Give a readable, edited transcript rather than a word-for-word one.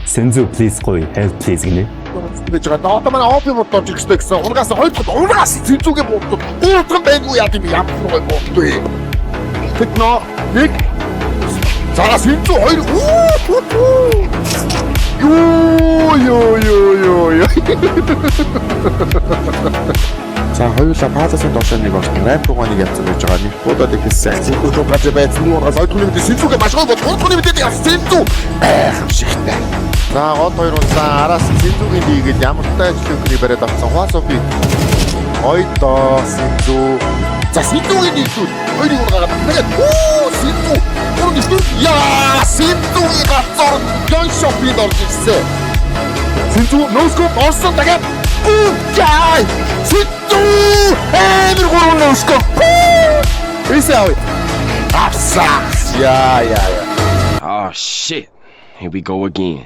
Senzu please гоё. Help please гинэ. гэж байгаа. Одоо манай опи бодож ихтэй гэсэн. Унгаас Сэнзүүгээ боддог. Уутган байгуу яа гэм ямар боддог вэ? Тэднөө нэг за Сэнзүү хоёр Юу. За хоёулаа пазасын доошоо нэг болсон. Райм дугааныг явуулсан байж байгаа. Нэг бодоод ихсэн. Сэнзүү рүү гаж байсан. Нуураас ойдгүй нэг Сэнзүүгээ маш гоё бод. Уутганы мэдээд яасан Сэнзүү. Хамшигтай. За гол хоёр унсан араас Сэнзүүгийн дийгээд ямар ч ажлынхны бариад авсан. Хуасофи ойдоо Сэнзүү. За Сэнзүүгийн дийгүүд хоёрыг ургаад тэгээд Сэнзүү яа Сэнзүүгийн гацор John Shopee орж ирсэн. Сэнзүү носкоп орсон тэгээд яа Сэнзүү энэ гурван носкоп Исаой Апса. Yeah. Oh shit. Here we go again.